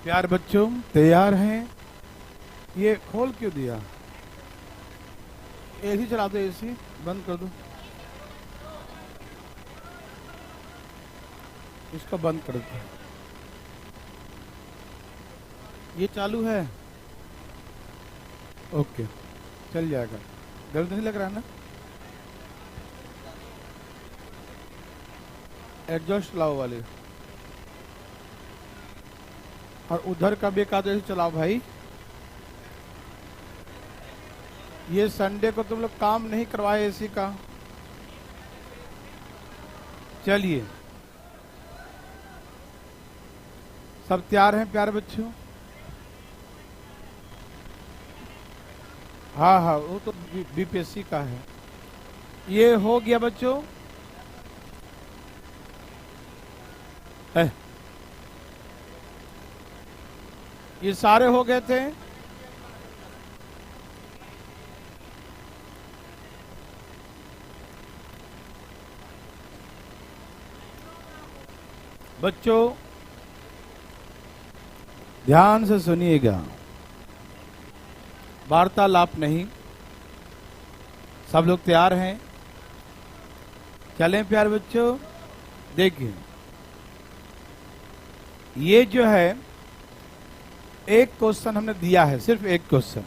प्यार बच्चों तैयार हैं? ये खोल क्यों दिया? एसी चला दो, एसी बंद कर दो, इसको बंद कर दो। ये चालू है? ओके, चल जाएगा। दर्द नहीं लग रहा ना? एडजस्ट लाओ वाले, और उधर का भी एक आधे चलाओ भाई। ये संडे को तुम लोग काम नहीं करवाए एसी का। चलिए, सब तैयार हैं प्यारे बच्चों? हाँ हाँ, वो तो बीपीएससी का है। ये हो गया बच्चों? ये सारे हो गए थे? बच्चों ध्यान से सुनिएगा, वार्तालाप नहीं। सब लोग तैयार हैं? चलें प्यारे बच्चों। देखिए, ये जो है एक क्वेश्चन हमने दिया है, सिर्फ एक क्वेश्चन।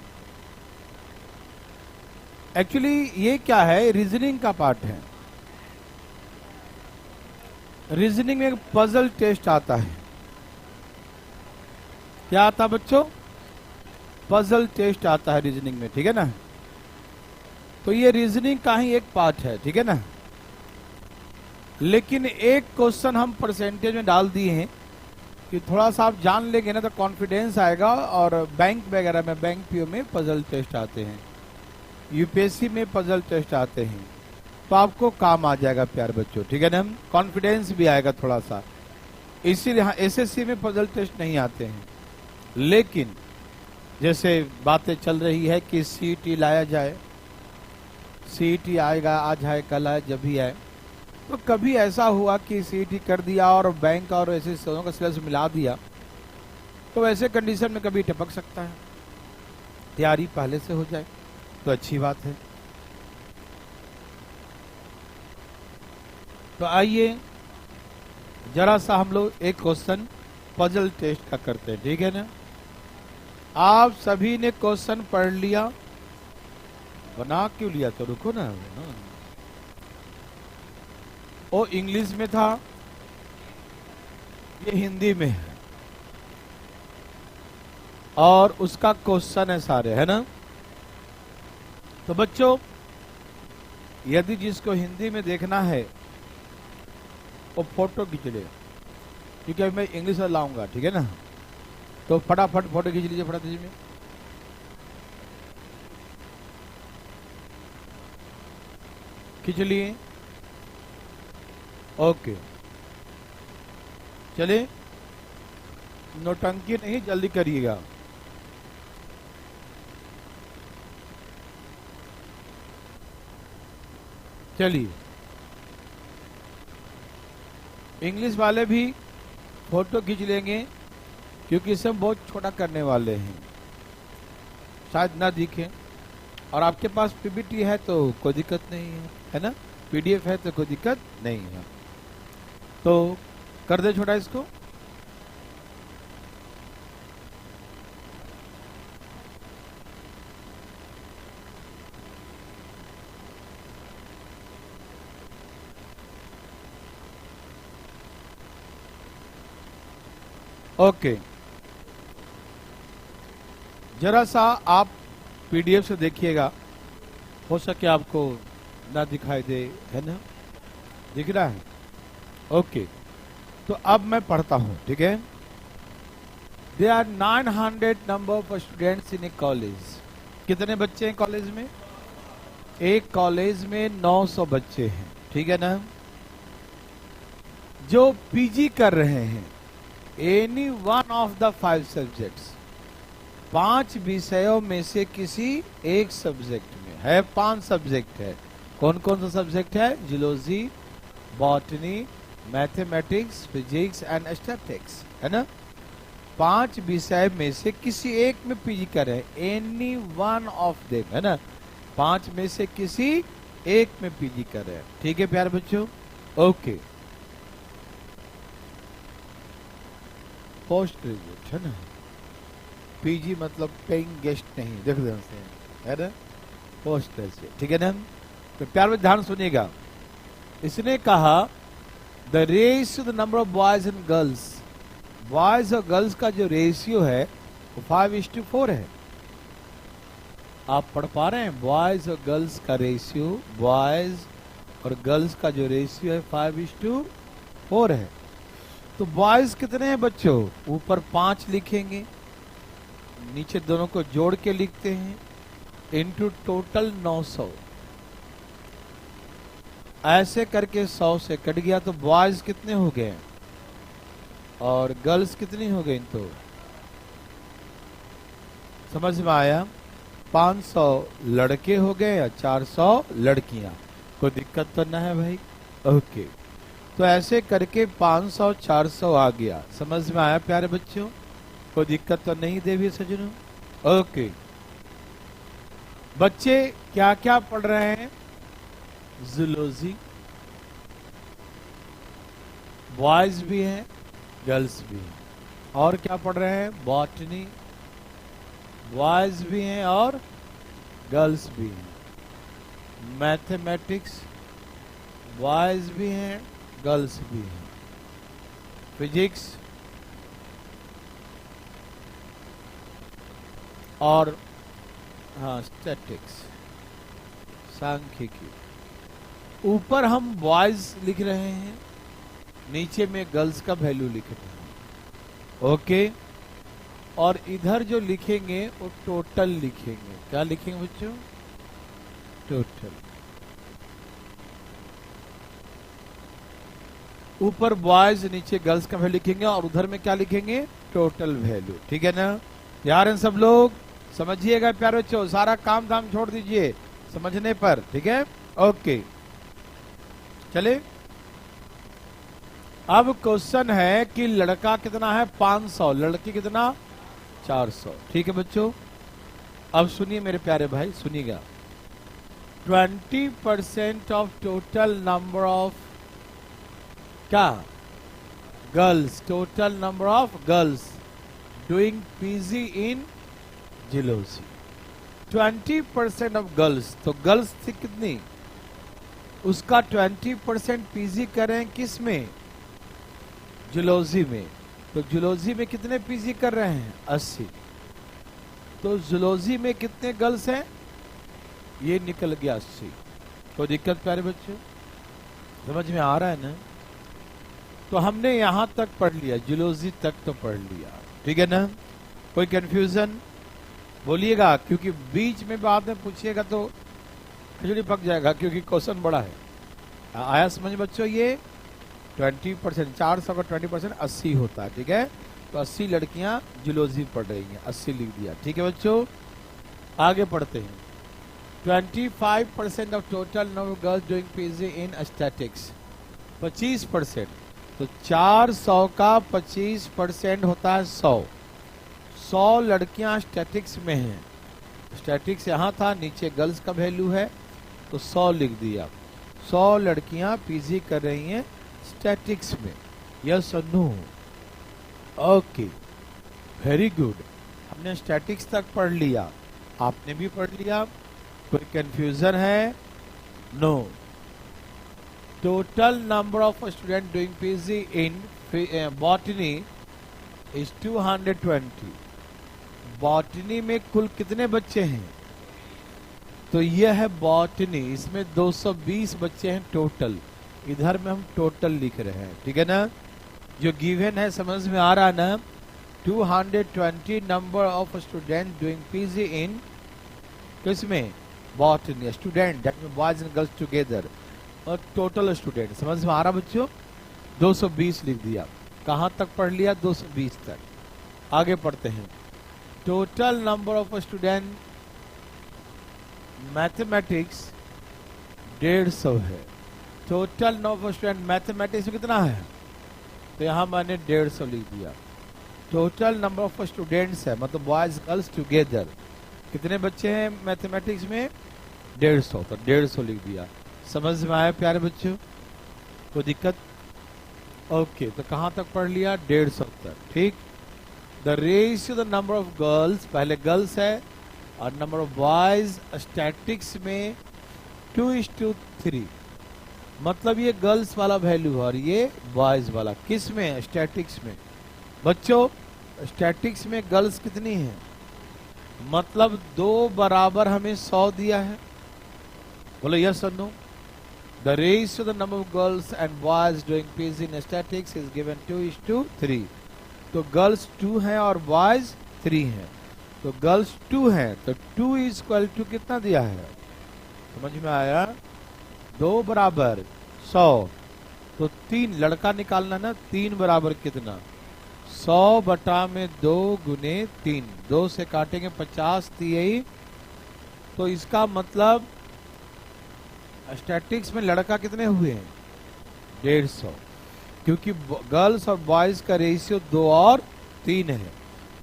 एक्चुअली ये क्या है, रीजनिंग का पार्ट है। रीजनिंग में एक पजल टेस्ट आता है। क्या आता है बच्चों? पजल टेस्ट आता है रीजनिंग में, ठीक है ना? तो ये रीजनिंग का ही एक पार्ट है, ठीक है ना? लेकिन एक क्वेश्चन हम परसेंटेज में डाल दिए हैं कि थोड़ा सा आप जान लेंगे ना तो कॉन्फिडेंस आएगा। और बैंक वगैरह में, बैंक पीओ में पजल टेस्ट आते हैं, यूपीएससी में पजल टेस्ट आते हैं, तो आपको काम आ जाएगा प्यार बच्चों, ठीक है ना? कॉन्फिडेंस भी आएगा थोड़ा सा। इसीलिए हाँ, एसएससी में पजल टेस्ट नहीं आते हैं। लेकिन जैसे बातें चल रही है कि सीईटी लाया जाए, सीईटी आएगा, आज आए कल आए, जब भी आए। तो कभी ऐसा हुआ कि सीईटी कर दिया और बैंक और ऐसे दोनों का सिलेबस मिला दिया, तो ऐसे कंडीशन में कभी टपक सकता है। तैयारी पहले से हो जाए तो अच्छी बात है। तो आइए जरा सा हम लोग एक क्वेश्चन पजल टेस्ट का करते हैं, ठीक है ना? आप सभी ने क्वेश्चन पढ़ लिया? बना क्यों लिया? तो रुको ना। वो इंग्लिश में था, ये हिंदी में है, और उसका क्वेश्चन है सारे, है ना? तो बच्चों यदि जिसको हिंदी में देखना है वो फोटो खींच ले, क्योंकि अभी मैं इंग्लिश में लाऊंगा, ठीक है ना? तो फटाफट फोटो खींच लीजिए, फटाफट में खींच लिए। ओके, चलिए, नौटंकी नहीं, जल्दी करिएगा। चलिए, इंग्लिश वाले भी फोटो खींच लेंगे, क्योंकि इसे हम बहुत छोटा करने वाले हैं, शायद ना दिखे। और आपके पास पीपीटी है तो कोई दिक्कत नहीं है ना? पीडीएफ है तो कोई दिक्कत नहीं है। तो कर दे छोटा इसको। ओके, जरा सा आप पीडीएफ से देखिएगा, हो सके आपको ना दिखाई दे, है ना? दिख रहा है? ओके, तो अब मैं पढ़ता हूं, ठीक है? There are 900 number of students in a college. कितने बच्चे हैं कॉलेज में? एक कॉलेज में 900 बच्चे हैं, ठीक है ना? जो पीजी कर रहे हैं, any one of the 5 subjects, 5 विषयों में से किसी एक सब्जेक्ट में है। 5 सब्जेक्ट है। कौन कौन सा सब्जेक्ट है? Zoology, botany, mathematics, physics and statistics, है ना? 5 विषय में से किसी एक में पीजी कर रहे हैं, एनी वन ऑफ देम, है ना, 5 में से किसी एक में पीजी कर रहे हैं। ठीक है प्यारे बच्चों, ओके। पोस्ट ग्रेजुएट है ना, पीजी मतलब पेइंग गेस्ट नहीं, देख ध्यान से, है ना, पोस्ट ग्रेजुएट, ठीक है ना। तो प्यार में ध्यान सुनिएगा, इसने कहा the ratio the number of boys and girls, boys और गर्ल्स का जो रेशियो है वो 5:4 है। आप पढ़ पा रहे हैं, बॉयज और गर्ल्स का रेशियो, बॉयज और गर्ल्स का जो रेशियो है 5:4 है। तो बॉयज कितने हैं बच्चों, ऊपर 5 लिखेंगे, नीचे दोनों को जोड़ के लिखते हैं, इनटू टोटल 900, ऐसे करके 100 से कट गया तो बॉयज कितने हो गए और गर्ल्स कितनी हो गई, तो समझ में आया, 500 लड़के हो गए या 400 लड़कियां, कोई दिक्कत तो ना है भाई, ओके। तो ऐसे करके 500 400 आ गया, समझ में आया प्यारे बच्चों, कोई दिक्कत तो नहीं देवी सजनों, ओके। बच्चे क्या क्या पढ़ रहे हैं, जूलॉजी, बॉयज भी हैं गर्ल्स भी हैं, और क्या पढ़ रहे हैं, बॉटनी, बॉयज भी हैं और गर्ल्स भी हैं, मैथमेटिक्स, बॉयज भी हैं गर्ल्स भी हैं, फिजिक्स और हाँ स्टैटिक्स, सांख्यिकी। ऊपर हम बॉयज लिख रहे हैं, नीचे में गर्ल्स का वैल्यू लिख रहे हैं, ओके। और इधर जो लिखेंगे वो टोटल लिखेंगे, क्या लिखेंगे बच्चों, टोटल। ऊपर बॉयज नीचे गर्ल्स का वैल्यू लिखेंगे और उधर में क्या लिखेंगे, टोटल वैल्यू, ठीक है ना यार, इन सब लोग समझिएगा प्यारे बच्चों, सारा काम धाम छोड़ दीजिए समझने पर, ठीक है, ओके। चले, अब क्वेश्चन है कि लड़का कितना है 500, लड़की कितना 400, ठीक है बच्चों। अब सुनिए मेरे प्यारे भाई, सुनिएगा, 20% ऑफ टोटल नंबर ऑफ क्या, girls, total number of girls doing PG in zoology, 20% of girls, तो गर्ल्स थी कितनी, उसका 20% पीजी करें किस में, जूलॉजी में। तो जूलॉजी में कितने पीजी कर रहे हैं, 80। तो जूलॉजी में कितने गर्ल्स हैं, ये निकल गया 80। कोई दिक्कत प्यारे बच्चों, समझ में आ रहा है ना। तो हमने यहां तक पढ़ लिया, जूलॉजी तक तो पढ़ लिया, ठीक है ना, कोई कंफ्यूजन बोलिएगा, क्योंकि बीच में बाद में पूछिएगा तो खिचड़ी पक जाएगा, क्योंकि क्वेश्चन बड़ा है। आया समझ बच्चों, ये 20%, 400 का 20% 80 होता है, ठीक है। तो 80 लड़कियां जूलॉजी पढ़ रही हैं, 80 लिख दिया, ठीक है बच्चों। आगे पढ़ते हैं, 25% of total number girls doing PG in statics, 25%, तो 400 का 25% होता है 100 लड़कियां स्टैटिक्स में हैं, स्टैटिक्स यहाँ था, नीचे गर्ल्स का वैल्यू है तो 100 लिख दिया, 100 लड़कियां पीजी कर रही हैं स्टैटिक्स में, यस और नो, ओके, वेरी गुड। हमने स्टैटिक्स तक पढ़ लिया, आपने भी पढ़ लिया, कोई कंफ्यूजन है, no. Total number of student doing PG in botany is 220, botany में कुल कितने बच्चे हैं, तो यह है बॉटनी, इसमें 220 बच्चे हैं टोटल, इधर में हम टोटल लिख रहे हैं, ठीक है ना। जो गिवन है समझ में आ रहा ना, 220 number of student doing PG इन किसमें, botany, student that mean boys and girls together, और टोटल स्टूडेंट समझ में आ रहा बच्चों, 220 लिख दिया। कहां तक पढ़ लिया, 220 तक। आगे पढ़ते हैं, total number of student mathematics 150 है, total number of student mathematics में कितना है, तो यहां मैंने 150 लिख दिया। टोटल नंबर ऑफ स्टूडेंट्स है, मतलब बॉयज गर्ल्स टुगेदर कितने बच्चे हैं मैथमेटिक्स में? 150, तो 150 लिख दिया। समझ में आया प्यारे बच्चों? कोई दिक्कत? ओके, तो कहां तक पढ़ लिया? 150 तक, ठीक। The ratio the number of girls, पहले गर्ल्स है, और नंबर ऑफ बॉयज स्टैटिक्स में 2:3, मतलब ये गर्ल्स वाला वैल्यू है और ये बॉयज वाला। किस में? स्टैटिक्स में। बच्चों स्टैटिक्स में गर्ल्स कितनी है? मतलब 2 बराबर हमें 100 दिया है। बोलो यस और no. The ratio the number of girls and boys doing PG in statics is given 2:3। तो गर्ल्स 2 हैं और बॉयज 3 हैं। तो गर्ल्स 2 हैं, तो 2 इज इक्वल टू कितना दिया है? समझ में आया? 2 बराबर 100, तो 3 लड़का निकालना ना। 3 बराबर कितना? 100 बटा में 2 गुने 3, 2 से काटेंगे 50 यही। तो इसका मतलब स्टैटिक्स में लड़का कितने हुए हैं? 150, क्योंकि गर्ल्स और बॉयज का रेशियो 2 और 3 है।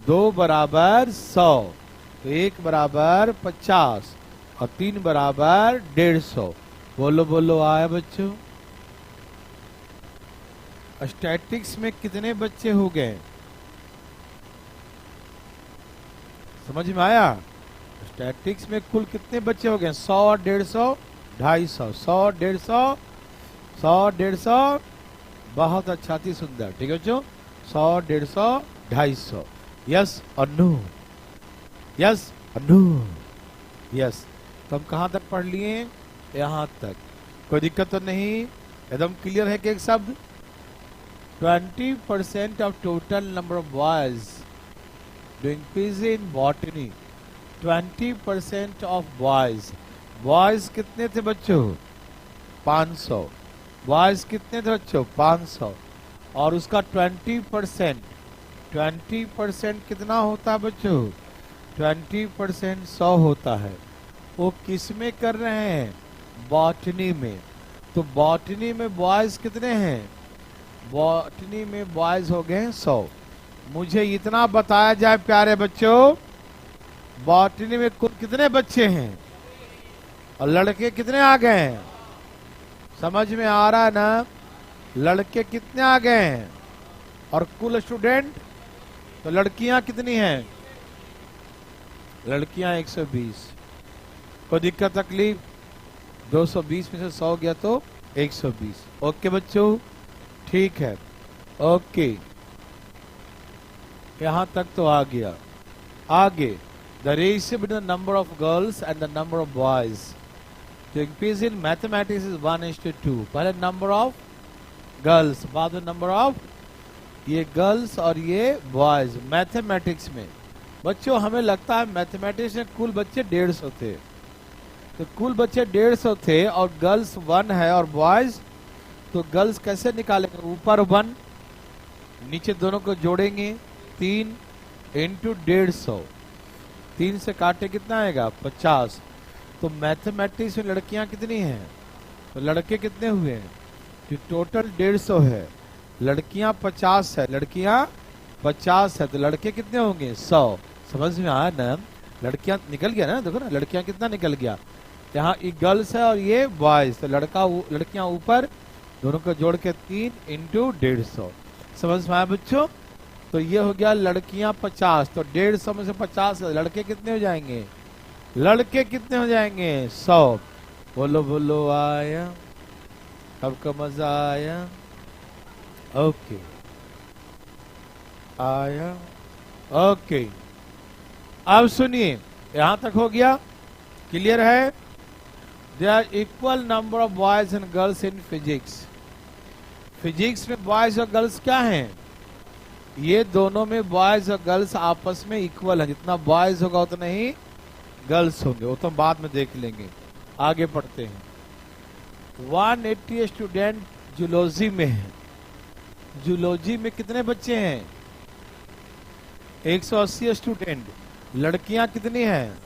2 बराबर 100, तो 1 बराबर 50 और 3 बराबर 150। बोलो बोलो आया बच्चों? स्टैटिक्स में कितने बच्चे हो गए? समझ में आया? स्टैटिक्स में कुल कितने बच्चे हो गए? 100, 150, 250, 100, 150, 100, 150। बहुत अच्छा थी, सुंदर, ठीक है बच्चों। 100, 150, 250। यस और नो? यस और नो? यस। तो हम कहां तक पढ़ लिए? यहां तक। कोई दिक्कत तो नहीं? एकदम क्लियर है कि एक शब्द? 20% of total number of boys doing PG in botany, 20% of boys, boys कितने थे बच्चों? 500। boys कितने थे बच्चों? 500। और उसका 20%, 20% कितना होता है बच्चों? 20% 100 होता है। वो किस में कर रहे हैं? बॉटनी में। तो बॉटनी में बॉयज कितने हैं? बॉटनी में बॉयज हो गए 100। मुझे इतना बताया जाए प्यारे बच्चों, बॉटनी में कुल कितने बच्चे हैं और लड़के कितने आ गए हैं? समझ में आ रहा है ना? लड़के कितने आ गए हैं और कुल स्टूडेंट? तो लड़कियां कितनी हैं? लड़कियां 120। कोई दिक्कत तकलीफ? 220 में से 100 गया तो 120। ओके बच्चों, ठीक है। ओके, यहां तक तो आ गया। आगे, the ratio between the number of girls and the number of boys to increase in mathematics is 1:2। पहले नंबर ऑफ गर्ल्स, बाद में नंबर ऑफ ये गर्ल्स और ये बॉयज। मैथमेटिक्स में बच्चों हमें लगता है मैथमेटिक्स में कुल बच्चे 150 थे, तो कुल बच्चे 150 थे और गर्ल्स 1 है और बॉयज, तो गर्ल्स कैसे निकालेंगे? ऊपर 1, नीचे दोनों को जोड़ेंगे 3 इंटू 150। 3 से काटे कितना आएगा? 50। तो मैथमेटिक्स में लड़कियां कितनी हैं? तो लड़के कितने हुए हैं? कि टोटल 150 है, लड़कियां 50 है, लड़कियां 50 है, तो लड़के कितने होंगे? 100। समझ में आया ना? लड़कियां निकल गया ना, देखो ना लड़कियां कितना निकल गया। यहाँ एक गर्ल्स है और ये बॉयज, तो लड़कियां ऊपर, दोनों को जोड़ के 3 इंटू 150। समझ में आया बच्चों? तो ये हो गया लड़कियां 50, तो 150 में से 50 लड़के कितने हो जाएंगे? लड़के कितने हो जाएंगे? 100। बोलो बोलो आया? सबको मजा आया? ओके, आया? ओके, अब सुनिए, यहां तक हो गया? क्लियर है? There are equal number of boys and girls in physics. Physics में बॉयज और गर्ल्स क्या हैं? ये दोनों में बॉयज और गर्ल्स आपस में इक्वल है। जितना बॉयज होगा उतना ही गर्ल्स होंगे, वो तो बाद में देख लेंगे। आगे पढ़ते हैं। 180 स्टूडेंट जूलॉजी में है। जूलॉजी में कितने बच्चे हैं? 180 स्टूडेंट। लड़कियां कितनी हैं?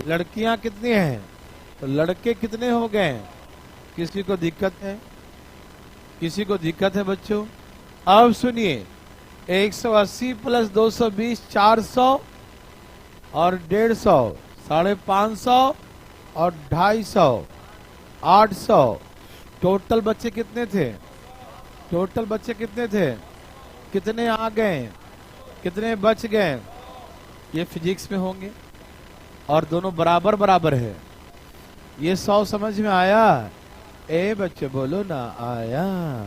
लड़कियां कितनी हैं? तो लड़के कितने हो गए? किसी को दिक्कत है? किसी को दिक्कत है बच्चों? अब सुनिए, 180 प्लस 220 400 और 150 550 और 250 800। टोटल बच्चे कितने थे? टोटल बच्चे कितने थे? कितने आ गए, कितने बच गए? ये फिजिक्स में होंगे और दोनों बराबर बराबर है। ये 100 समझ में आया? ए बच्चे बोलो ना, आया।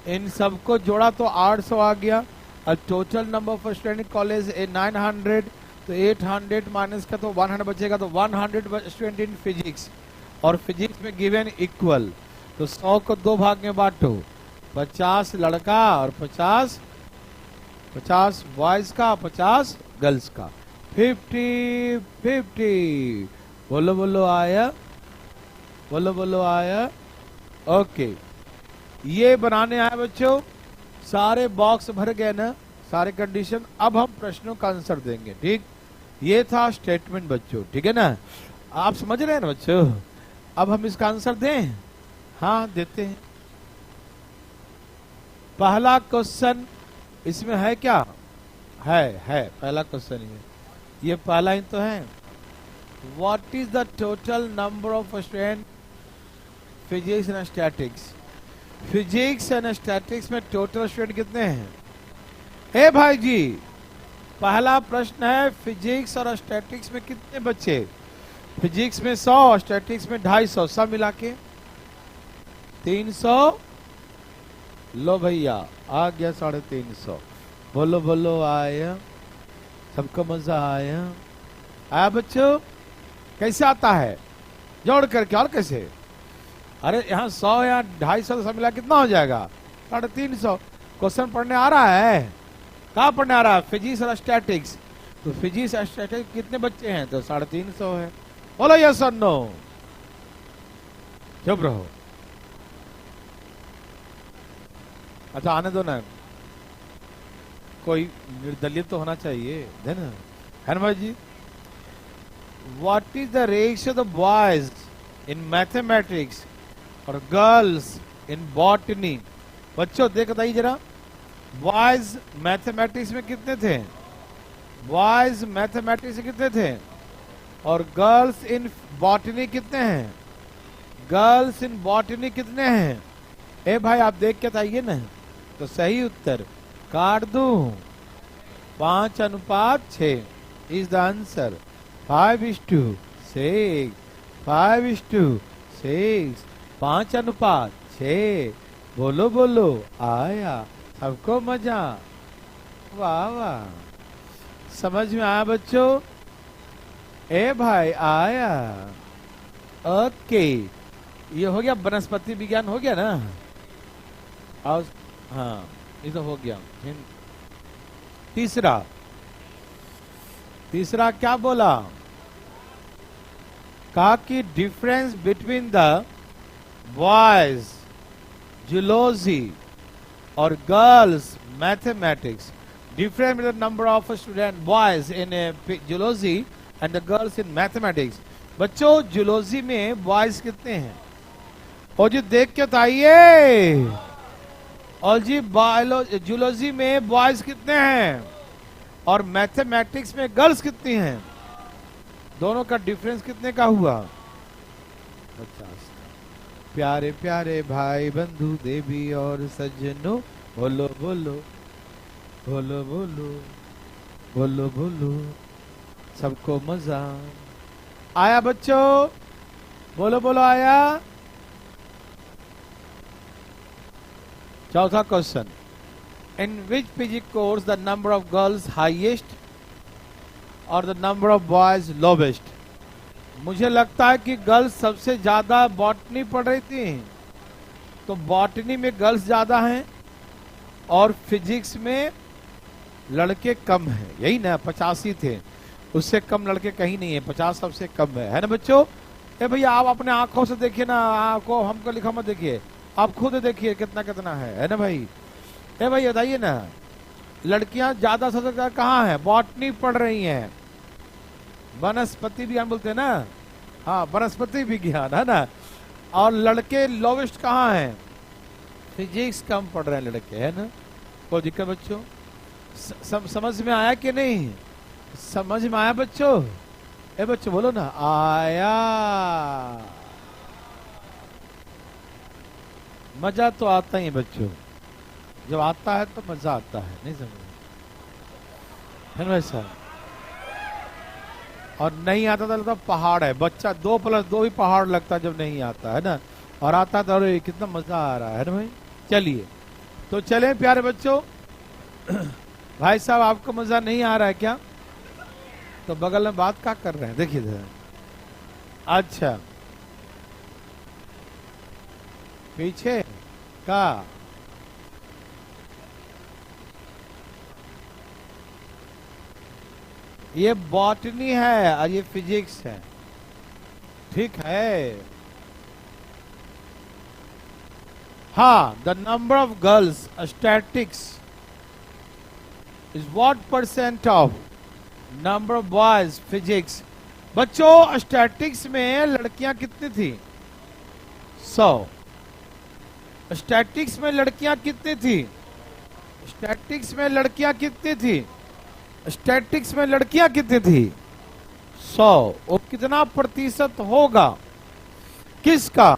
इन सबको जोड़ा तो 800 आ गया। और total number of student college 900, तो 800 माइनस का तो 100 बचेगा, तो 100 स्टूडेंट इन फिजिक्स। और फिजिक्स में गिवन इक्वल, तो 100 को 2 भाग में बांटो, 50 लड़का और 50 बॉयज का, 50 गर्ल्स का, 50-50। बोलो बोलो आया, बोलो बोलो आया। ओके, ये बनाने आए बच्चों, सारे बॉक्स भर गए ना, सारे कंडीशन। अब हम प्रश्नों का आंसर देंगे, ठीक? ये था स्टेटमेंट बच्चों, ठीक है ना? आप समझ रहे हैं ना बच्चों? अब हम इसका आंसर दें? हाँ देते हैं। पहला क्वेश्चन इसमें है क्या? है पहला क्वेश्चन ये पहला ही तो है। What is the total number of student physics and statics? Physics and statics में टोटल स्टूडेंट कितने हैं? हे भाई जी, पहला प्रश्न है फिजिक्स और स्टैटिक्स में कितने बच्चे? फिजिक्स में 100, स्टैटिक्स में 250, सब मिला के 300। लो भैया आ गया 350। बोलो बोलो आया, सबको मजा आया? आया बच्चों? कैसे आता है? जोड़ करके और कैसे? अरे यहाँ 100 या 250 सब मिला कितना हो जाएगा? 350। क्वेश्चन पढ़ने आ रहा है? कहाँ पढ़ने आ रहा है? फिजिक्स और स्टैटिक्स। तो फिजिक्स और स्टैटिक्स कितने बच्चे हैं? तो 350 है। बोलो यस और नो? चुप रहो। अच्छा आने दो ना, कोई निर्दलीय तो होना चाहिए, है ना? है ना भाई जी? What is the ratio the boys in mathematics और गर्ल्स इन बॉटनी? बच्चों देख बताइए जरा, बॉयज मैथमेटिक्स में कितने थे? बॉयज मैथमेटिक्स में कितने थे? और गर्ल्स इन बॉटनी कितने हैं? गर्ल्स इन बॉटनी कितने हैं? ए भाई आप देख के बताइए ना। तो सही उत्तर काट दूं? 5:6 इज द आंसर। 5:6, 5:6, 5:6। बोलो बोलो आया, सबको मजा? वाह वाह, समझ में आया बच्चों? ए भाई आया? ओके, ये हो गया वनस्पति विज्ञान, हो गया ना? और हाँ ये तो हो गया। तीसरा क्या बोला? कहा कि difference between the boys zoology और girls mathematics, difference with the number of student boys in zoology and the girls in mathematics. बच्चों जूलॉजी में बॉयज कितने हैं? और जी देख के बताइए। और जी जूलॉजी में बॉयज कितने हैं और मैथमेटिक्स में गर्ल्स कितनी हैं? दोनों का डिफरेंस कितने का हुआ? 50। प्यारे प्यारे भाई बंधु देवी और सज्जनों, बोलो बोलो, बोलो बोलो, बोलो बोलो, सबको मजा आया बच्चों? बोलो बोलो आया? चौथा question, in which physics course the number of girls highest और the number of boys lowest? मुझे लगता है कि गर्ल्स सबसे ज्यादा बॉटनी पढ़ रही थी, तो बॉटनी में गर्ल्स ज्यादा हैं और फिजिक्स में लड़के कम हैं, यही ना? 85 थे, उससे कम लड़के कहीं नहीं है, 50 सबसे कम है ना बच्चों? ए भैया आप अपने आंखों से देखिए ना, आंखों हमको लिखा मत देखिए, आप खुद देखिए कितना कितना है ना भाई? ए भाई बताइए ना, लड़कियां ज्यादा से ज्यादा कहाँ है? बॉटनी पढ़ रही हैं, वनस्पति विज्ञान बोलते हैं ना, हाँ वनस्पति विज्ञान, है ना? और लड़के लोवेस्ट कहाँ हैं? फिजिक्स कम पढ़ रहे हैं लड़के, है ना? कोई दिक्कत बच्चों? समझ में आया कि नहीं? समझ में आया बच्चों? ए बच्चों बोलो ना, आया। मजा तो आता ही है बच्चों, जब आता है तो मजा आता है, नहीं समझ है ना वैसा? और नहीं आता तो लगता पहाड़ है। बच्चा 2+2 भी पहाड़ लगता है जब नहीं आता है ना, और आता तो अरे कितना मजा आ रहा है ना भाई। चलिए तो चले प्यारे बच्चों। भाई साहब आपको मजा नहीं आ रहा है क्या? तो बगल में बात क्या कर रहे हैं, देखिए जरा। अच्छा पीछे का ये बॉटनी है और ये फिजिक्स है, ठीक है। हाँ, the number of girls statics is what % of number of boys physics. बच्चों स्टैटिक्स में लड़कियां कितनी थी? 100। स्टैटिक्स में लड़कियां कितनी थी? स्टैटिक्स में लड़कियां कितनी थी? स्टैटिक्स में लड़कियां कितनी थी? 100। वो कितना प्रतिशत होगा किसका?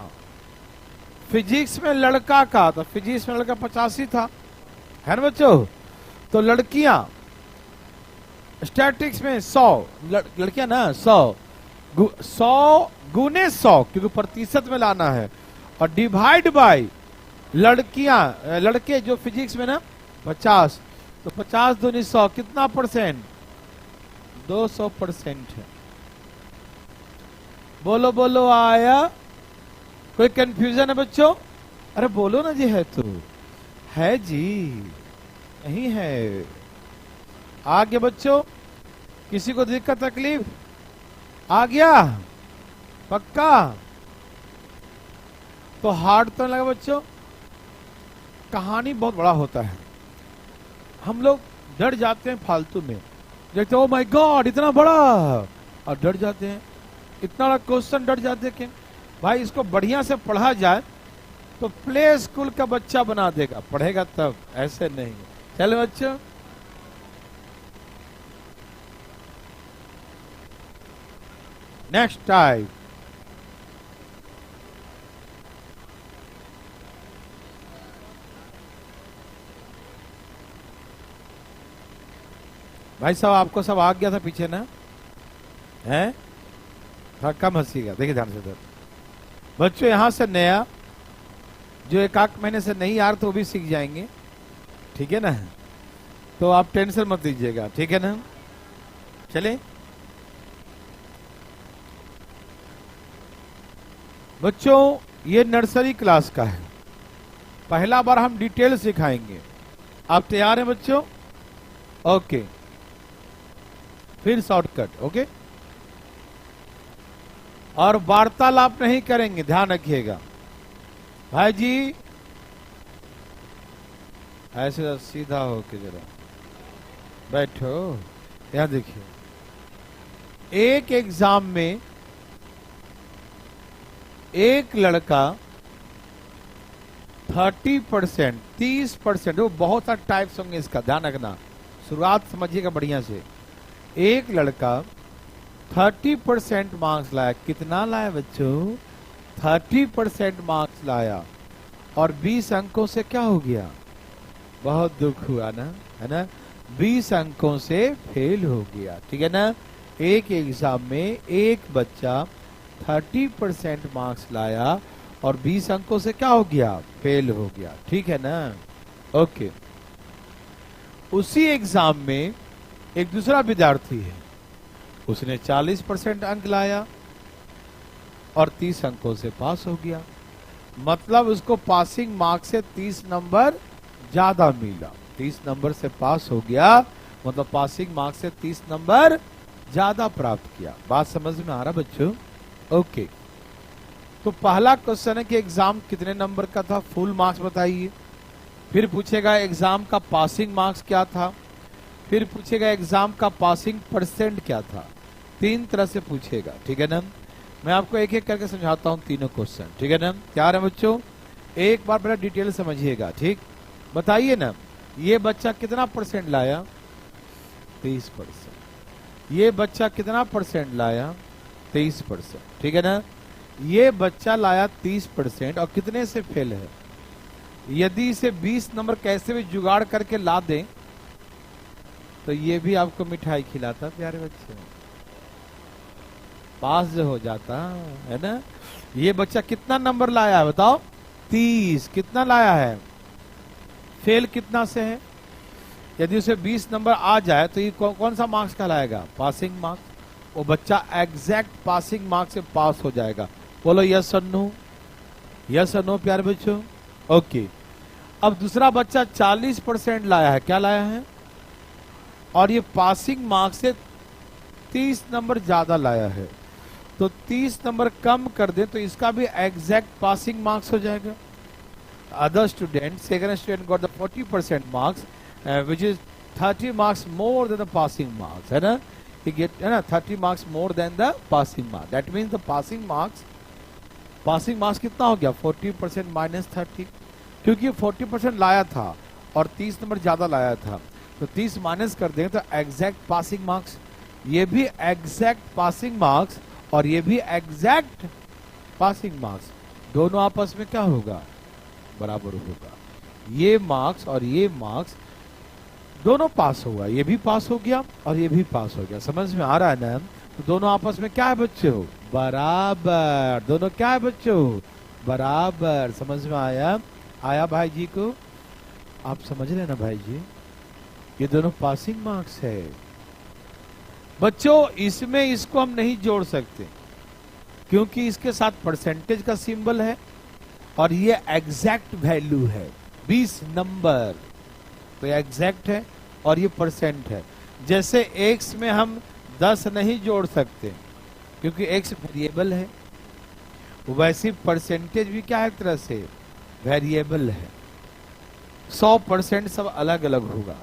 फिजिक्स में लड़का का। तो फिजिक्स में लड़का 85 था, है ना बच्चों? तो लड़कियां स्टैटिक्स में 100 लड़कियां ना, 100 गुने 100 क्योंकि प्रतिशत में लाना है, और डिवाइड बाय लड़कियां लड़के जो फिजिक्स में ना 50। तो 50 दूनी 100 कितना %? 200% है। बोलो बोलो आया? कोई कंफ्यूजन है बच्चों? अरे बोलो ना जी, है तो है जी, नहीं है। आगे बच्चों किसी को दिक्कत तकलीफ आ गया? पक्का? तो हार्ड तो लगा बच्चों? कहानी बहुत बड़ा होता है, हम लोग डर जाते हैं फालतू में, देखते ओ माय गॉड इतना बड़ा, और डर जाते हैं। इतना बड़ा क्वेश्चन डर जाते हैं कि भाई इसको बढ़िया से पढ़ा जाए तो प्ले स्कूल का बच्चा बना देगा, पढ़ेगा तब, ऐसे नहीं। चलो बच्चों नेक्स्ट टाइम। भाई साहब आपको सब आ गया था पीछे ना, है? थोड़ा कम हंसीगा, देखिए ध्यान से इधर। बच्चों यहां से नया जो 1-8 महीने से नहीं आ रहे तो वो भी सीख जाएंगे, ठीक है ना? तो आप टेंशन मत लीजिएगा, ठीक है ना? चले बच्चों, ये नर्सरी क्लास का है, पहला बार हम डिटेल सिखाएंगे। आप तैयार हैं बच्चों? ओके, फिर शॉर्टकट, ओके। और वार्तालाप नहीं करेंगे, ध्यान रखिएगा। भाई जी ऐसे सीधा होके जरा बैठो, यहां देखिए। एक एग्जाम में एक लड़का 30%, 30%, वो बहुत सारे टाइप्स होंगे इसका, ध्यान रखना, शुरुआत समझिएगा बढ़िया से। एक लड़का 30% मार्क्स लाया। कितना लाया बच्चों? 30% मार्क्स लाया, और 20 अंकों से क्या हो गया? बहुत दुख हुआ ना, है ना? 20 अंकों से फेल हो गया, ठीक है ना? एक एग्जाम में एक बच्चा 30% मार्क्स लाया और 20 अंकों से क्या हो गया? फेल हो गया, ठीक है ना? ओके। उसी एग्जाम में एक दूसरा विद्यार्थी है, उसने 40% अंक लाया और 30 अंकों से पास हो गया। मतलब उसको पासिंग मार्क्स से 30 नंबर ज्यादा मिला, 30 नंबर से पास हो गया, मतलब पासिंग मार्क्स से 30 नंबर ज्यादा प्राप्त किया। बात समझ में आ रहा बच्चों? ओके। तो पहला क्वेश्चन है कि एग्जाम कितने नंबर का था, फुल मार्क्स बताइए। फिर पूछेगा एग्जाम का पासिंग मार्क्स क्या था, फिर पूछेगा एग्जाम का पासिंग % क्या था। 3 तरह से पूछेगा, ठीक है ना? मैं आपको एक एक करके समझाता हूँ तीनों क्वेश्चन, ठीक है ना? तैयार है बच्चों? एक बार बड़ा डिटेल समझिएगा, ठीक? बताइए ना, ये बच्चा कितना परसेंट लाया? 30%। ये बच्चा कितना परसेंट लाया? 23%। ठीक है ना? ये बच्चा लाया 30% और कितने से फेल है? यदि इसे 20 नंबर कैसे भी जुगाड़ करके ला दें तो ये भी आपको मिठाई खिलाता प्यारे बच्चे, पास जो हो जाता है ना। ये बच्चा कितना नंबर लाया है बताओ? 30। कितना लाया है? फेल कितना से है? यदि उसे 20 नंबर आ जाए तो ये कौन सा मार्क्स कहलाएगा? Passing marks. वो बच्चा एग्जैक्ट पासिंग मार्क्स से पास हो जाएगा। बोलो यस और नो? यस और नो प्यारे बच्चों? ओके। अब दूसरा बच्चा 40% लाया है। क्या लाया है? और ये पासिंग मार्क्स से 30 नंबर ज्यादा लाया है, तो 30 नंबर कम कर दे तो इसका भी एग्जैक्ट पासिंग मार्क्स हो जाएगा। Other student, second student got the 40% marks which is 30 marks more than the passing marks, है ना? He get, है ना, 30 marks more than the passing mark. That means the passing marks कितना हो गया? 40% minus 30, क्योंकि 40% लाया था और 30 नंबर ज्यादा लाया था, तो 30 माइनस कर देंगे तो एग्जैक्ट पासिंग मार्क्स। ये भी एग्जैक्ट पासिंग मार्क्स और ये भी एग्जैक्ट पासिंग मार्क्स, दोनों आपस में क्या होगा? बराबर होगा। ये मार्क्स और ये मार्क्स दोनों पास होगा, ये भी पास हो गया और ये भी पास हो गया। समझ में आ रहा है ना? तो दोनों आपस में क्या है बच्चे हो? बराबर। दोनों क्या है बच्चे हो? बराबर। समझ में आया? आया भाई जी को? आप समझ रहे ना भाई जी? ये दोनों पासिंग मार्क्स है बच्चों। इसमें इसको हम नहीं जोड़ सकते क्योंकि इसके साथ परसेंटेज का सिंबल है और ये एग्जैक्ट वैल्यू है 20 नंबर, तो एग्जैक्ट है और ये परसेंट है। जैसे x में हम 10 नहीं जोड़ सकते क्योंकि x वेरिएबल है, वैसे परसेंटेज भी क्या है? एक तरह से वेरिएबल है। 100% सब अलग अलग होगा।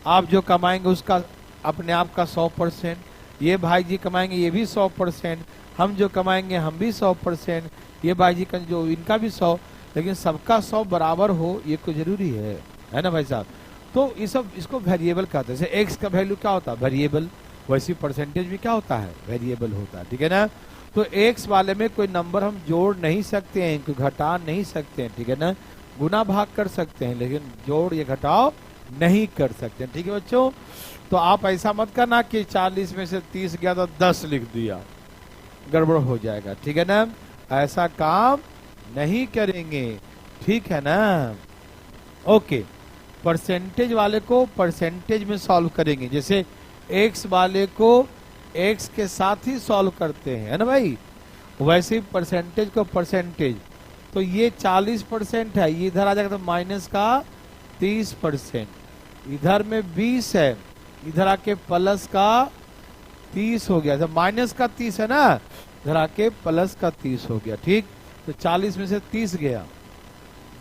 आप जो कमाएंगे उसका अपने आप का 100%, ये भाई जी कमाएंगे ये भी 100%, हम जो कमाएंगे हम भी 100%, ये भाई जी का जो इनका भी 100, लेकिन सबका 100 बराबर हो ये को जरूरी है ना भाई साहब? तो ये सब इसको वेरिएबल कहते हैं। जैसे x का वैल्यू क्या होता है? वेरिएबल। वैसे परसेंटेज भी क्या होता है? वेरिएबल होता है। ठीक है ना? तो x वाले में कोई नंबर हम जोड़ नहीं सकते हैं, कोई घटा नहीं सकते हैं। ठीक है ना? गुना भाग कर सकते हैं लेकिन जोड़ ये घटाव नहीं कर सकते हैं। ठीक है बच्चों? तो आप ऐसा मत करना कि 40 में से 30 गया तो 10 लिख दिया, गड़बड़ हो जाएगा। ठीक है ना? ऐसा काम नहीं करेंगे। ठीक है ना? ओके। परसेंटेज वाले को परसेंटेज में सॉल्व करेंगे, जैसे x वाले को x के साथ ही सॉल्व करते हैं, है ना भाई? वैसे ही परसेंटेज को परसेंटेज। तो ये 40% है, ये इधर आ जाएगा तो माइनस का 30%, इधर में 20 है, इधर आके प्लस का 30 हो गया। तो माइनस का 30 है ना, इधर आके प्लस का 30 हो गया। ठीक? तो 40 में से 30 गया,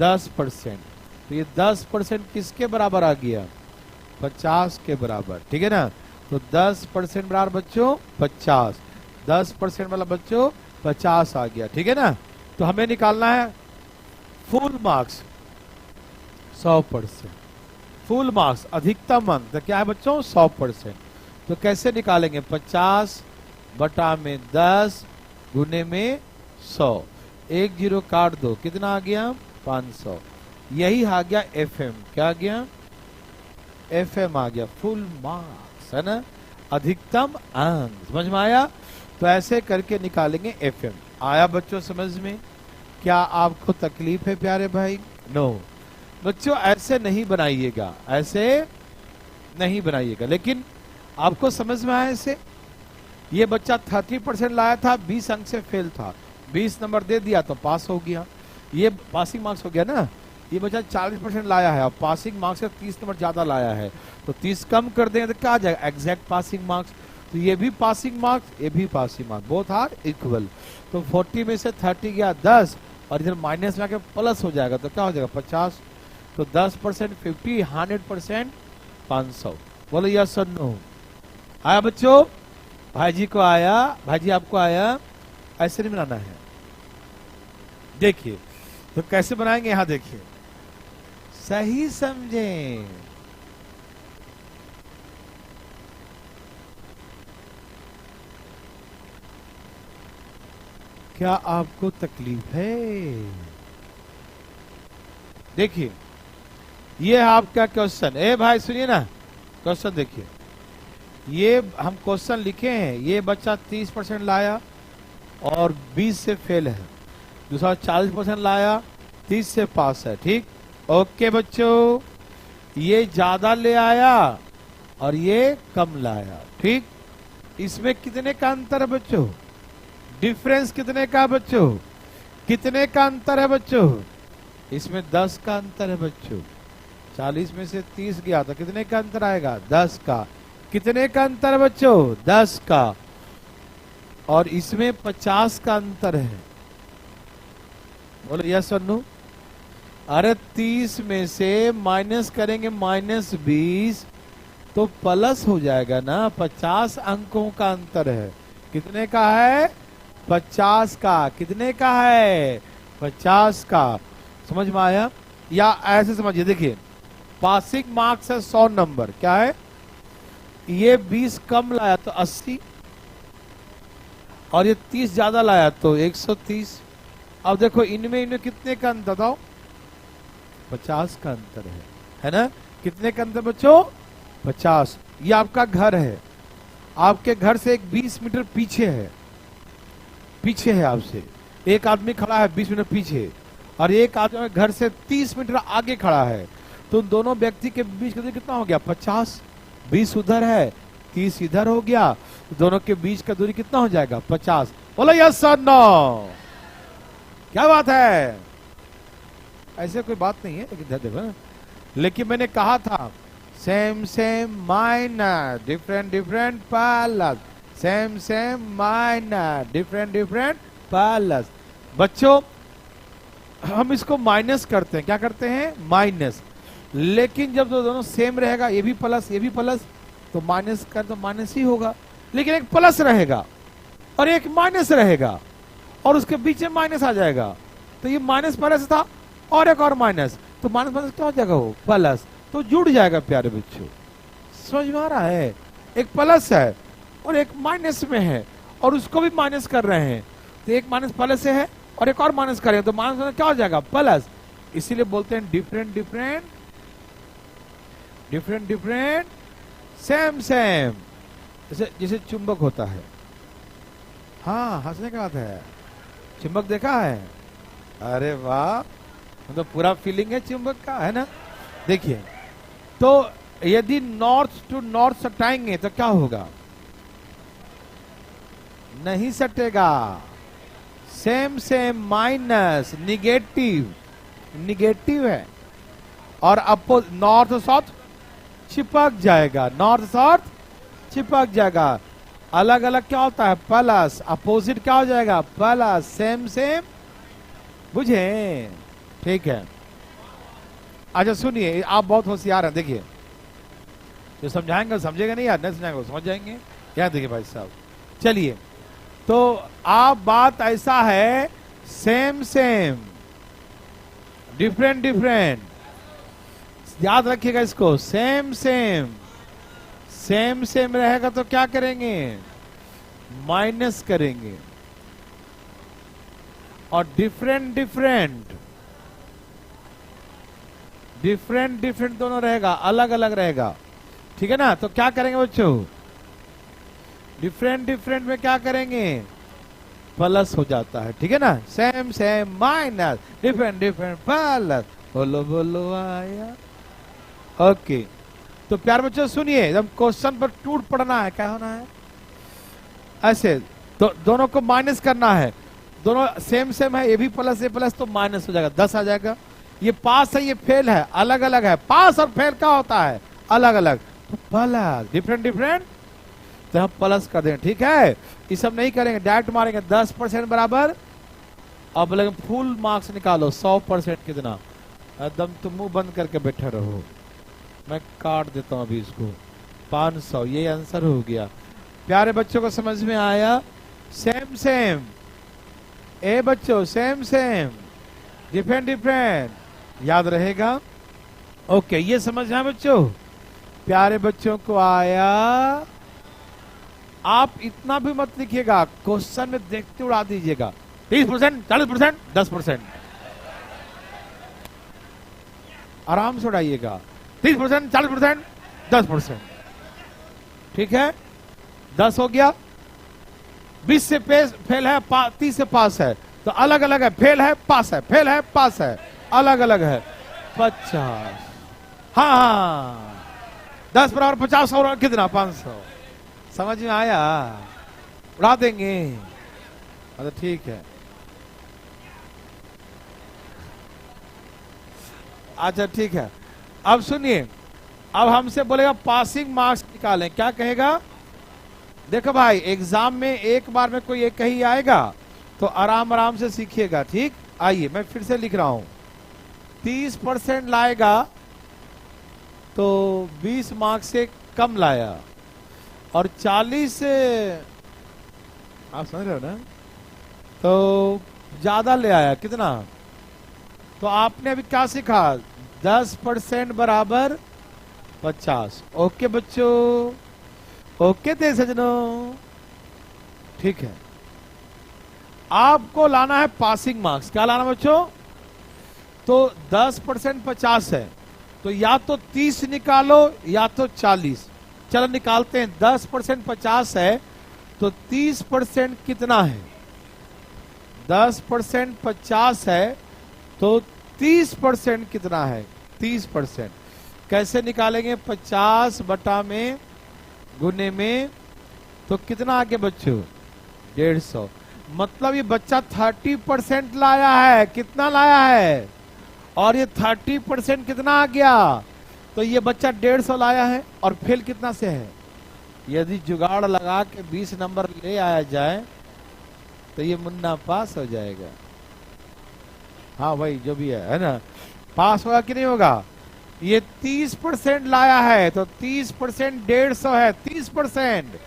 10%। तो ये 10% किसके बराबर आ गया? 50 के बराबर। ठीक है ना? तो 10% बराबर बच्चों 50, 10% वाला बच्चों 50 आ गया। ठीक है ना? तो हमें निकालना है फुल मार्क्स 100%। फुल मार्क्स अधिकतम अंक तो क्या है बच्चों? 100%। तो कैसे निकालेंगे? 50 बटा में 10 गुने में 100, एक जीरो काट दो, कितना आ गया? 500। यही आ गया FM। क्या आ गया? FM आ गया, फुल मार्क्स, है ना? अधिकतम अंक। समझ में आया? तो ऐसे करके निकालेंगे FM। आया बच्चों समझ में? क्या आपको तकलीफ है प्यारे भाई? नो बच्चों, ऐसे नहीं बनाइएगा, ऐसे नहीं बनाइएगा। लेकिन आपको समझ में आया ऐसे? ये बच्चा 30% लाया था, 20 अंक से फेल था, 20 नंबर दे दिया तो पास हो गया, ये पासिंग मार्क्स हो गया ना। ये बच्चा 40% लाया है और पासिंग मार्क्स से 30 नंबर ज्यादा लाया है, तो 30 कम कर देंगे तो क्या आ जाएगा? Exact passing marks. तो ये भी पासिंग मार्क्स, ये भी passing marks, both are equal. तो 40 में से 30 गया 10 और इधर माइनस में आके प्लस हो जाएगा तो क्या हो जाएगा? 50। तो 10% 50, 100% 500। बोलो यस और नो? आया बच्चों? भाई जी को आया? भाई जी आपको आया? ऐसे नहीं बनाना है। देखिए तो कैसे बनाएंगे, यहां देखिए, सही समझें। क्या आपको तकलीफ है? देखिए, ये आपका क्वेश्चन। ए भाई सुनिए ना, क्वेश्चन देखिए। ये हम क्वेश्चन लिखे हैं, ये बच्चा 30% लाया और 20 से फेल है, दूसरा 40% लाया, 30 से पास है। ठीक, ओके बच्चों, ये ज्यादा ले आया और ये कम लाया। ठीक, इसमें कितने का अंतर है बच्चों? डिफरेंस कितने का बच्चों? कितने का अंतर है बच्चों? इसमें 10 का अंतर है बच्चों। 40 में से 30 गया तो कितने का अंतर आएगा? 10 का। कितने का अंतर है बच्चों? 10 का। और इसमें 50 का अंतर है। बोलो यस और नो। अरे 30 में से माइनस करेंगे -20 तो प्लस हो जाएगा ना। 50 अंकों का अंतर है। कितने का है? 50 का। कितने का है? 50 का। समझ में आया? या ऐसे समझिए, देखिए, पासिंग मार्क्स है 100 नंबर। क्या है? ये 20 कम लाया तो 80 और ये 30 ज्यादा लाया तो 130। अब देखो इनमें कितने का अंतर बताओ? 50 का अंतर है ना? कितने का अंतर बच्चों? 50। ये आपका घर है, आपके घर से एक 20 मीटर पीछे है, पीछे है आपसे। एक आदमी खड़ा है 20 मीटर पीछे और एक आदमी घर से 30 मीटर आगे खड़ा है। तो दोनों व्यक्ति के बीच का दूरी कितना हो गया? 50। 20 उधर है, 30 इधर हो गया, तो दोनों के बीच का दूरी कितना हो जाएगा? 50। बोलो यस और नो। क्या बात है? ऐसे कोई बात नहीं है, लेकिन देखो ना, लेकिन मैंने कहा था same same minus different different plus, same same minus different different plus. बच्चों, हम इसको माइनस करते हैं। क्या करते हैं? माइनस। लेकिन जब दोनों सेम रहेगा, ये भी प्लस ये भी प्लस, तो माइनस कर तो माइनस ही होगा। लेकिन एक प्लस रहेगा और एक माइनस रहेगा और उसके बीच में माइनस आ जाएगा, तो ये माइनस प्लस था और एक और माइनस, तो माइनस माइनस क्या हो जाएगा? वो प्लस, तो जुड़ जाएगा प्यारे बच्चों। समझ में आ रहा है? एक प्लस है और एक माइनस में है और उसको भी माइनस कर रहे हैं, तो एक माइनस प्लस से है और एक और माइनस करें तो माइनस क्या हो जाएगा? प्लस। इसीलिए बोलते हैं different different different different same same. जैसे जैसे चुंबक होता है। हाँ, हंसने का बात है। चुंबक देखा है? अरे वाह, मतलब पूरा फीलिंग है चुंबक का, है ना? देखिए, तो यदि नॉर्थ टू नॉर्थ सटाएंगे तो क्या होगा? नहीं सटेगा। Same same minus negative, negative है। और अपोज नॉर्थ साउथ चिपक जाएगा, नॉर्थ साउथ चिपक जाएगा। अलग अलग क्या होता है? प्लस। अपोजिट क्या हो जाएगा? प्लस। Same same. बुझे? ठीक है। अच्छा सुनिए, आप बहुत होशियार हैं। देखिए, जो समझाएंगे समझेगा नहीं, यार नहीं समझाएंगे समझ जाएंगे। क्या देखिए भाई साहब, चलिए, तो आप बात ऐसा है, सेम सेम डिफरेंट डिफरेंट, याद रखिएगा इसको। सेम सेम, सेम सेम रहेगा तो क्या करेंगे? माइनस करेंगे। और डिफरेंट डिफरेंट, डिफरेंट डिफरेंट दोनों रहेगा, अलग अलग रहेगा। ठीक है ना? तो क्या करेंगे बच्चों? डिफरेंट डिफरेंट में क्या करेंगे? प्लस हो जाता है। ठीक है ना? Same same minus different different plus. बोलो बोलो आया। ओके, तो प्यार बच्चों सुनिए, जब क्वेश्चन पर टूट पड़ना है, क्या होना है? ऐसे तो दोनों को माइनस करना है। दोनों सेम सेम है, ये भी प्लस ये प्लस, तो माइनस हो जाएगा, 10 आ जाएगा। ये पास है ये फेल है, अलग अलग है। पास और फेल क्या होता है? अलग अलग। तो प्लस डिफरेंट डिफरेंट, तो हम प्लस कर देंगे। ठीक है? ये सब नहीं करेंगे, डायरेक्ट मारेंगे। 10% बराबर, अब लगे फुल मार्क्स निकालो। 100% कितना? एकदम तुम मुंह बंद करके बैठे रहो, मैं काट देता हूं अभी इसको। 500, ये आंसर हो गया। प्यारे बच्चों को समझ में आया? सेम सेम, ए बच्चों सेम सेम डिफरेंट डिफरेंट, याद रहेगा? ओके, ये समझ आया बच्चों? प्यारे बच्चों को आया? आप इतना भी मत लिखिएगा, क्वेश्चन में देखते उड़ा दीजिएगा। 30%, 40%, 10%। आराम से उड़ाइएगा। 30%, 40%, 10%। ठीक है, 10 हो गया। 20 से फेल है, 30 से पास है, तो अलग अलग है। फेल है, पास है, फेल है, पास है, अलग अलग है। 50, हाँ 10 बराबर 50 और कितना 500। समझ में आया? उड़ा देंगे। अच्छा ठीक है। अच्छा ठीक है, अब सुनिए, अब हमसे बोलेगा पासिंग मार्क्स निकालें। क्या कहेगा? देखो भाई, एग्जाम में एक बार में कोई एक ही आएगा, तो आराम आराम से सीखिएगा। ठीक, आइए मैं फिर से लिख रहा हूं। 30% लाएगा तो 20 मार्क्स से कम लाया, और 40 से, आप समझ रहे हो ना, तो ज्यादा ले आया। कितना? तो आपने अभी क्या सीखा? 10% बराबर 50। ओके बच्चों, ओके थे सजनों। ठीक है, आपको लाना है पासिंग मार्क्स। क्या लाना बच्चों? तो 10% 50 है, तो या तो 30 निकालो या तो 40। चलो निकालते हैं। 10% 50 है, तो 30% कितना है? 10% 50 है, तो 30% कितना है? 30%। कैसे निकालेंगे? 50 बटा में गुने में, तो कितना आ गया बच्चों? 150। मतलब ये बच्चा 30% लाया है। कितना लाया है? और ये 30% कितना आ गया? तो ये बच्चा 150 लाया है। और फेल कितना से है? यदि जुगाड़ लगा के 20 नंबर ले आया जाए तो ये मुन्ना पास हो जाएगा। हाँ भाई, जो भी है ना, पास होगा कि नहीं होगा? ये 30% लाया है, तो 30% 150 है। 30%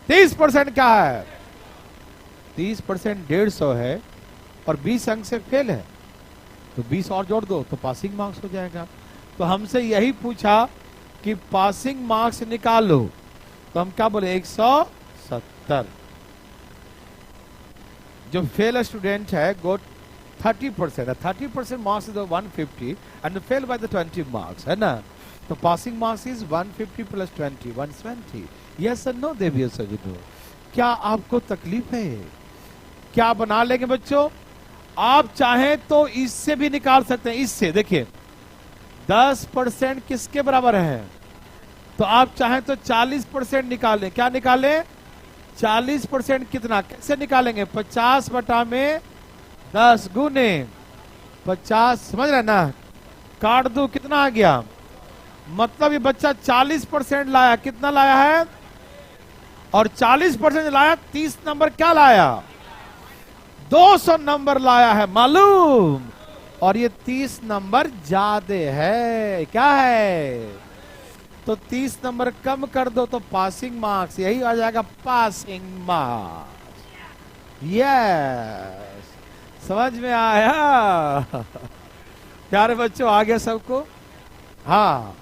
30% क्या है? 30% 150 है, और 20 अंक से फेल है, तो 20 और जोड़ दो तो पासिंग मार्क्स हो जाएगा। तो हमसे यही पूछा कि पासिंग मार्क्स निकालो, तो हम क्या बोले? 170। जो फेल स्टूडेंट है गो 30%, 30% marks is 150 and fail by the 20 marks, है ना? तो passing marks is 150 plus 20, 120। Yes और नो देवियो सजनों? क्या आपको तकलीफ है? क्या बना लेंगे बच्चों? आप चाहें तो इससे भी निकाल सकते हैं। इससे देखिए, 10% किसके बराबर है? तो आप चाहें तो 40% निकालें। क्या निकालें? 40% कितना? कैसे निकालेंगे? 50 बटा में 10 गुने 50। समझ रहे ना? काट दो, कितना आ गया? मतलब ये बच्चा 40% लाया। कितना लाया है? और 40% लाया, 30 नंबर क्या लाया? 200 नंबर लाया है, मालूम? और ये 30 नंबर ज्यादा है। क्या है? तो 30 नंबर कम कर दो तो पासिंग मार्क्स, यही आ जाएगा पासिंग मार्क्स। यस, समझ में आया? प्यारे बच्चों, आ गया सबको? हाँ,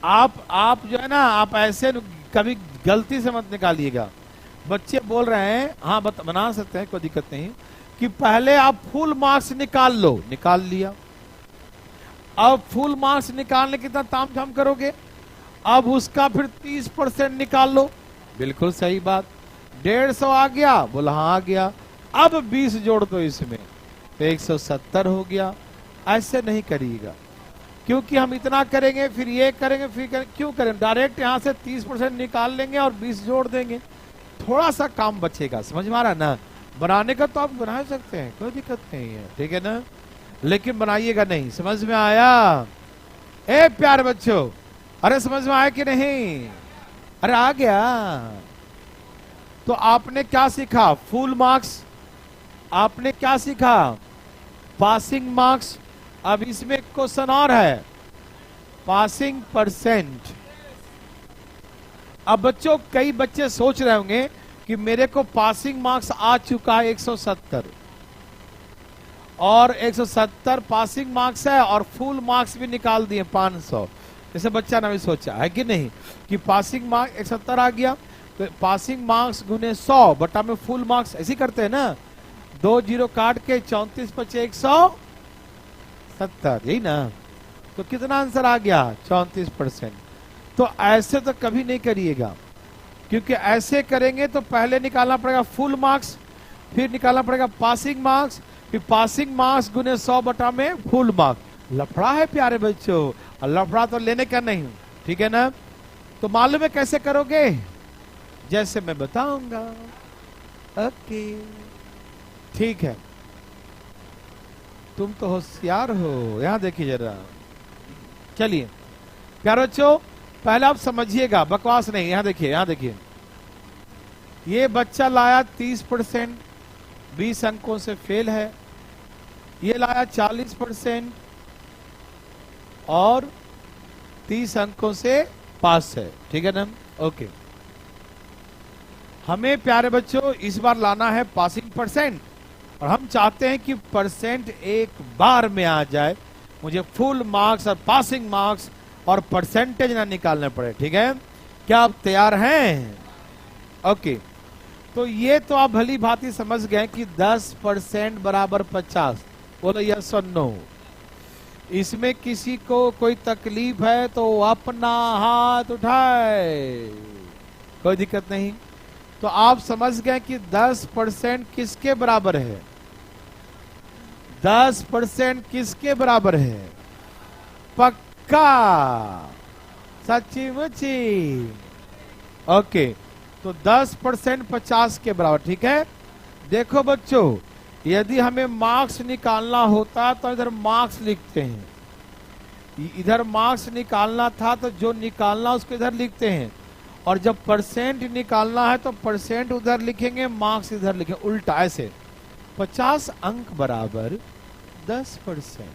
आप जो है ना, आप ऐसे कभी गलती से मत निकालिएगा। बच्चे बोल रहे हैं, हाँ बना सकते हैं, कोई दिक्कत नहीं, कि पहले आप फुल मार्क्स निकाल लो। निकाल लिया, अब फुल मार्क्स निकालने कितना तामझाम करोगे? अब उसका फिर 30% निकाल लो। बिल्कुल सही बात। 150 आ गया? बोला हाँ आ गया। अब 20 जोड़ दो इसमें, तो 170 हो गया। ऐसे नहीं करिएगा, क्योंकि हम इतना करेंगे फिर ये करेंगे फिर करेंगे। क्यों करें? डायरेक्ट यहां से 30% निकाल लेंगे और 20 जोड़ देंगे, थोड़ा सा काम बचेगा। समझ में आ रहा ना? बनाने का तो आप बना सकते हैं, कोई दिक्कत नहीं है, ठीक है ना? लेकिन बनाइएगा नहीं। समझ में आया? ए प्यारे बच्चों, अरे समझ में आया कि नहीं? अरे आ गया। तो आपने क्या सीखा? Full marks. आपने क्या सीखा? Passing marks. अब इसमें क्वेश्चन और है, पासिंग परसेंट। अब बच्चों, कई बच्चे सोच रहे होंगे कि मेरे को पासिंग मार्क्स आ चुका है 170, और 170 पासिंग मार्क्स है, और फुल मार्क्स भी निकाल दिए 500। जैसे बच्चा ने भी सोचा है कि नहीं, कि पासिंग मार्क्स 170 आ गया, तो पासिंग मार्क्स गुने 100 बटा में फुल मार्क्स, ऐसे करते हैं ना, 2 जीरो काट के 34 पचे 170, यही ना। तो कितना आंसर आ गया? 34%। तो ऐसे तो कभी नहीं करिएगा, क्योंकि ऐसे करेंगे तो पहले निकालना पड़ेगा फुल मार्क्स, फिर निकालना पड़ेगा पासिंग मार्क्स, फिर पासिंग मार्क्स गुने 100 बटा में फुल मार्क्स। लफड़ा है प्यारे बच्चों, और लफड़ा तो लेने का नहीं, ठीक है ना। तो मालूम है कैसे करोगे? जैसे मैं बताऊंगा। ओके, ठीक है, तुम तो होशियार हो। यहां देखिए जरा, चलिए प्यारे बच्चों, पहले आप समझिएगा, बकवास नहीं। यहां देखिए, यहां देखिए, ये बच्चा लाया 30%, 20 अंकों से फेल है। ये लाया 40% और 30 अंकों से पास है, ठीक है ना। ओके, हमें प्यारे बच्चों इस बार लाना है पासिंग परसेंट, और हम चाहते हैं कि परसेंट एक बार में आ जाए। मुझे फुल मार्क्स और पासिंग मार्क्स और परसेंटेज ना निकालने पड़े, ठीक है। क्या आप तैयार हैं? ओके, तो ये तो आप भली भांति समझ गए कि 10% बराबर 50। बोलो यस और नो। इसमें किसी को कोई तकलीफ है तो अपना हाथ उठाए, कोई दिक्कत नहीं। तो आप समझ गए कि 10% किसके बराबर है? 10% किसके बराबर है? पक्का, सच्ची मुच्ची। ओके, तो 10% 50 के बराबर, ठीक है। देखो बच्चों, यदि हमें मार्क्स निकालना होता तो इधर मार्क्स लिखते हैं, इधर मार्क्स निकालना था तो जो निकालना उसको इधर लिखते हैं, और जब परसेंट निकालना है तो परसेंट उधर लिखेंगे, मार्क्स इधर लिखेंगे, उल्टा ऐसे। 50 अंक बराबर 10%।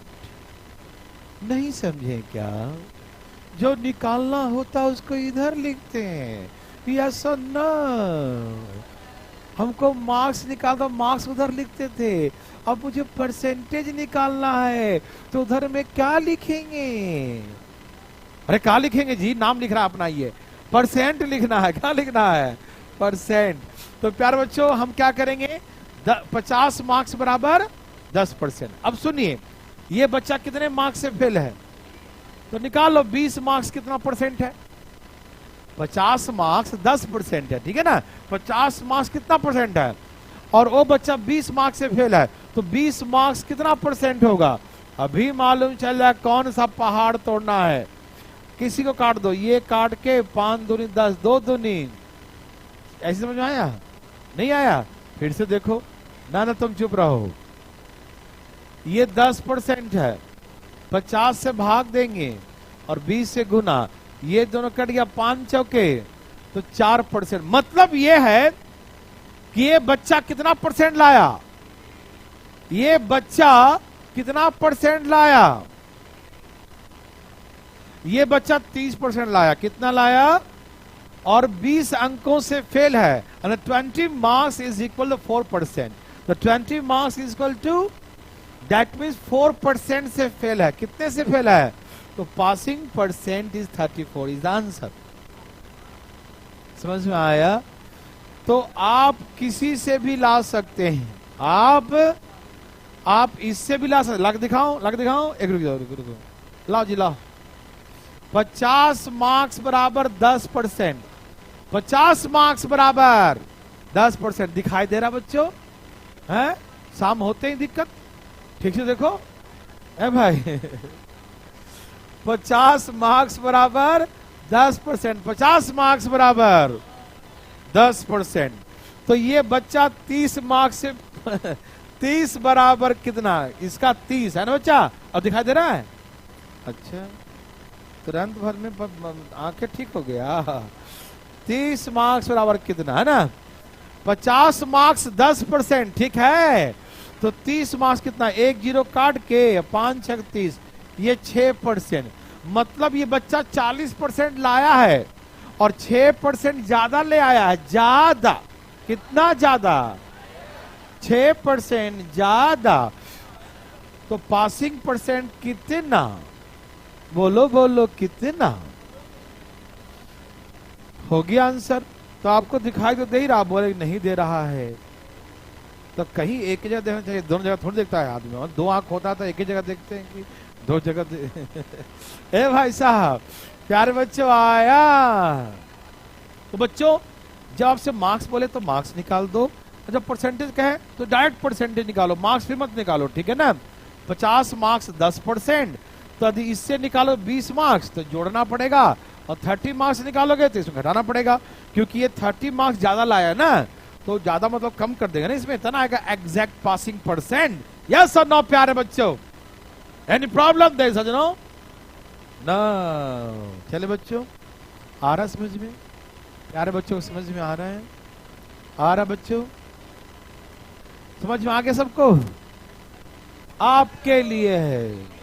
नहीं समझे क्या? जो निकालना होता उसको इधर लिखते हैं, यस और नो। हमको मार्क्स निकालना, मार्क्स उधर लिखते थे, अब मुझे परसेंटेज निकालना है तो उधर में क्या लिखेंगे? अरे क्या लिखेंगे जी, नाम लिख रहा है अपना, ये परसेंट लिखना है। क्या लिखना है? परसेंट। तो प्यारे बच्चों, हम क्या करेंगे? 50 मार्क्स बराबर 10%। अब सुनिए, ये बच्चा कितने मार्क्स से फेल है? तो निकालो 20 मार्क्स कितना परसेंट है? 50 मार्क्स 10% है, ठीक है ना। 50 मार्क्स कितना परसेंट है? और वो बच्चा 20 मार्क्स से फेल है, तो 20 मार्क्स कितना परसेंट होगा? अभी मालूम चल रहा है कौन सा पहाड़ तोड़ना है। किसी को काट दो, ये काट के 5 दूनी 10, 2 दूनी, ऐसे समझ में आया? नहीं आया? फिर से देखो ना, ना तुम चुप रहो। ये 10% है, 50 से भाग देंगे और 20 से गुना, ये दोनों कट गया, 5 चौके तो 4%। मतलब ये है कि ये बच्चा कितना परसेंट लाया? ये बच्चा कितना परसेंट लाया? ये बच्चा 30% लाया। कितना लाया? और 20 अंकों से फेल है। 20 मार्क्स इज इक्वल टू 4%। तो 20 marks is equal to, that means 4% से फेल है। कितने से फेल है? तो passing percent is 34 is answer. समझ में आया? तो आप किसी से भी ला सकते हैं, आप इससे भी ला सकते। लग दिखाओ, लग दिखाओ, एक रुक जाओ, लाओ जी लाओ। 50 मार्क्स बराबर 10%। 50 मार्क्स बराबर 10%। दिखाई दे रहा बच्चों? है शाम होते ही दिक्कत, ठीक से देखो है भाई। 50 मार्क्स बराबर 10%। 50 मार्क्स बराबर 10%। तो ये बच्चा 30 मार्क्स से 30 बराबर कितना? इसका 30 है ना बच्चा? अब दिखाई दे रहा है? अच्छा, तुरंत भर में आंखें ठीक हो गया। 30 मार्क्स बराबर कितना है ना? 50 मार्क्स 10%, ठीक है। तो 30 मार्क्स कितना? 1 जीरो काट के 5 6 30, ये 6%। मतलब ये बच्चा 40% लाया है और 6% ज्यादा ले आया है। ज्यादा कितना? ज्यादा 6% ज्यादा। तो पासिंग परसेंट कितना? बोलो बोलो कितना? हो गया आंसर? तो आपको दिखाई तो दे ही रहा, बोले नहीं दे रहा है, तो कहीं एक ही जगह देखना चाहिए, दोनों जगह थोड़ी देखता है आदमी। और दो आंख होता तो एक ही जगह देखते हैं कि दो जगह ए भाई साहब, प्यारे बच्चों आया। तो बच्चों जब आपसे मार्क्स बोले तो मार्क्स निकाल दो, जब परसेंटेज कहे तो डायरेक्ट परसेंटेज निकालो, मार्क्स भी मत निकालो, ठीक है ना। 50 मार्क्स 10%, तो यदि इससे निकालो 20 मार्क्स तो जोड़ना पड़ेगा, और 30 मार्क्स निकालोगे तो इसमें घटाना पड़ेगा, क्योंकि ये 30 मार्क्स ज्यादा लाया ना, तो ज्यादा मतलब कम कर देगा ना, इसमें इतना आएगा एग्जैक्ट पासिंग परसेंट। यस और नो प्यारे बच्चों, एनी प्रॉब्लम देयर सजनों? नो। चले बच्चों, आ रहा समझ में? प्यारे बच्चों को समझ में आ रहा है? आ रहा बच्चों? समझ में आ गया सबको? आपके लिए है।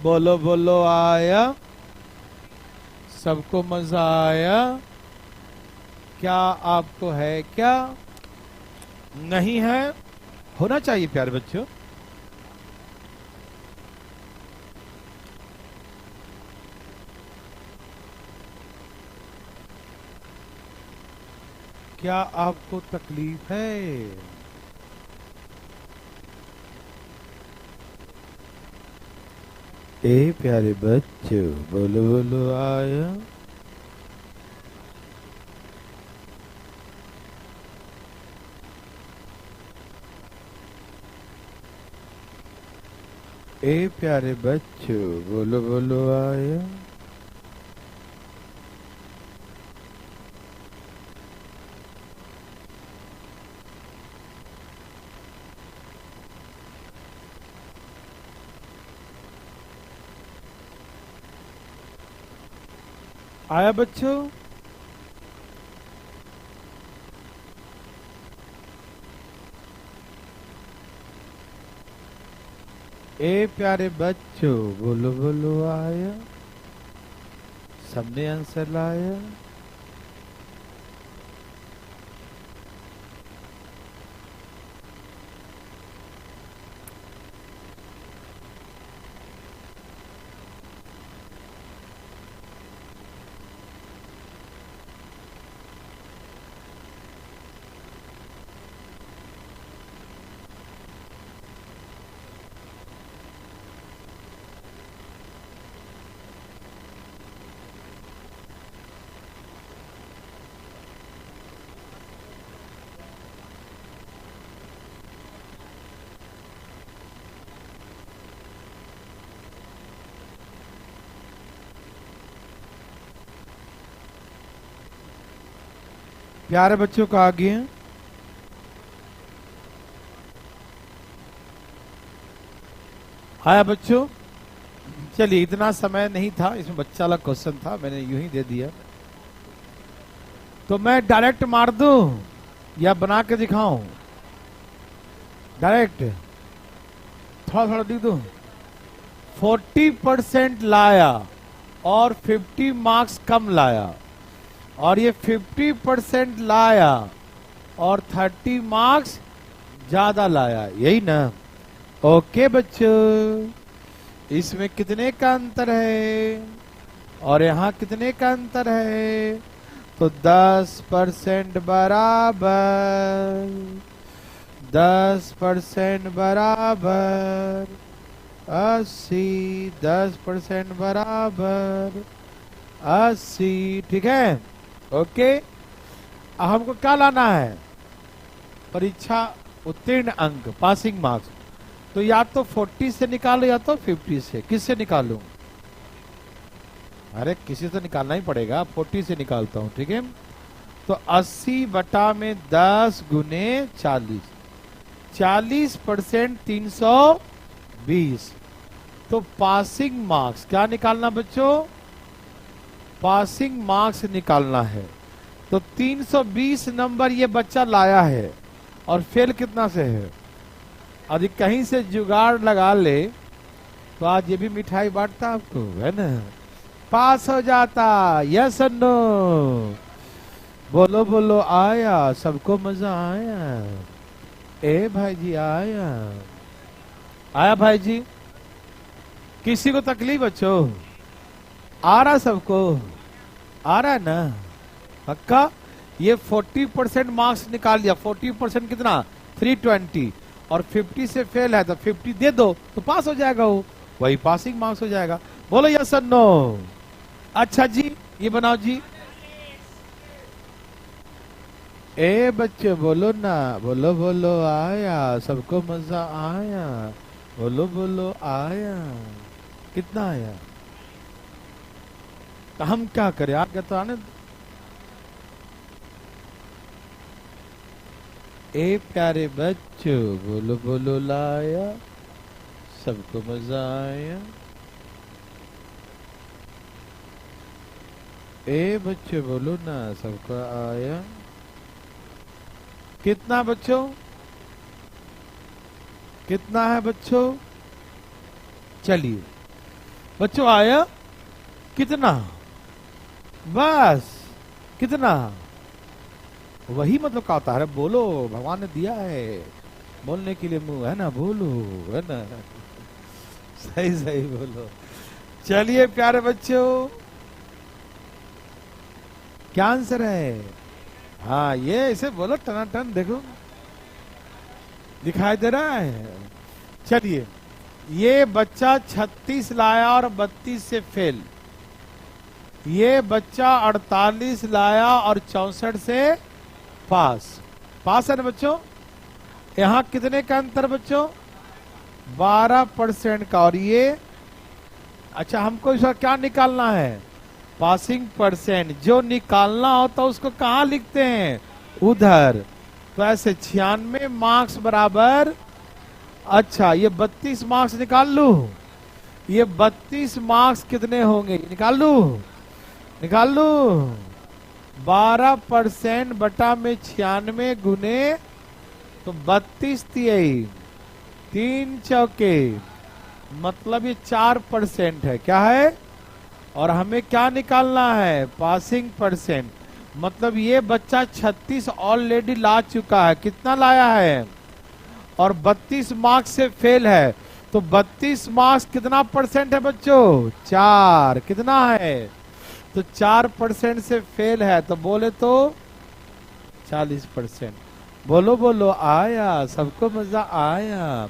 बोलो बोलो आया? सबको मजा आया? क्या आपको है? क्या नहीं है? होना चाहिए प्यारे बच्चों। क्या आपको तकलीफ है? ए प्यारे बच्चों, बोलो बोलो आया? ए प्यारे बच्चों, बोलो बोलो आया? आया बच्चों? ए प्यारे बच्चों, बोलो बोलो आया? सबने आंसर लाया? प्यारे बच्चों का आगे आया बच्चों? चलिए, इतना समय नहीं था, इसमें बच्चा वाला क्वेश्चन था, मैंने यूं ही दे दिया। तो मैं डायरेक्ट मार दूं या बना के दिखाऊं? डायरेक्ट थोड़ा थोड़ा लिख दूं। 40% लाया और 50 मार्क्स कम लाया, और ये 50% लाया और 30 मार्क्स ज्यादा लाया, यही ना? ओके बच्चों, इसमें कितने का अंतर है और यहाँ कितने का अंतर है? तो 10% बराबर 10% बराबर 80, 10% बराबर 80, ठीक है? ओके, हमको क्या लाना है? परीक्षा उत्तीर्ण अंक, पासिंग मार्क्स। तो या तो 40 से निकालो या तो 50 से। किससे निकालूं? अरे किसी से निकालना ही पड़ेगा, 40 से निकालता हूं, ठीक है? तो 80 बटा में 10 गुने 40, 40% 320। तो पासिंग मार्क्स क्या निकालना बच्चों? पासिंग मार्क्स निकालना है। तो 320 नंबर ये बच्चा लाया है, और फेल कितना से है? यदि कहीं से जुगाड़ लगा ले तो आज ये भी मिठाई बांटता आपको, है ना? पास हो जाता। यस और नो? बोलो बोलो आया? सबको मजा आया? ए भाई जी आया? आया भाई जी? किसी को तकलीफ बच्चों? आ रहा सबको? आ रहा है ना पक्का? ये 40% मार्क्स निकाल लिया। 40% कितना? 320। और 50 से फेल है तो 50 दे दो तो पास हो जाएगा, वो वही पासिंग मार्क्स हो जाएगा। बोलो यस और नो? अच्छा जी, ये बनाओ जी। ए बच्चे बोलो ना, बोलो बोलो आया, सबको मजा आया, बोलो बोलो आया। कितना आया? तो हम क्या करें, आगे तो आने। ए प्यारे बच्चों बोलो बोलो लाया, सबको मजा आया। ए बच्चे बोलो ना, सबको आया। कितना बच्चों? कितना है बच्चों? चलिए बच्चों, आया कितना? बस कितना? वही मतलब का होता है, बोलो भगवान ने दिया है, बोलने के लिए मुंह है ना, बोलो, है ना? सही सही बोलो। चलिए प्यारे बच्चों, क्या आंसर है? हाँ, ये इसे बोलो टनाटन, देखो दिखाई दे रहा है। चलिए, ये बच्चा 36 लाया और 32 से फेल। ये बच्चा 48 लाया और 64 से पास। पास है ना बच्चों? यहां कितने का अंतर बच्चों? 12% का। और ये अच्छा, हमको इसका क्या निकालना है? Passing percent. जो निकालना होता है उसको कहां लिखते हैं? उधर। तो ऐसे 96 मार्क्स बराबर, अच्छा ये 32 मार्क्स निकाल लू। ये 32 मार्क्स कितने होंगे, निकाल लू? निकाल लू। 12% बटा में 96 गुने, तो 32 3 3 चौके, मतलब ये 4% है। क्या है? और हमें क्या निकालना है? Passing percent. मतलब ये बच्चा 36 ऑलरेडी ला चुका है। कितना लाया है? और 32 मार्क्स से फेल है। तो 32 मार्क्स कितना परसेंट है बच्चों? 4। कितना है? तो 4% से फेल है, तो बोले तो 40%। बोलो बोलो आया, सबको मजा आया,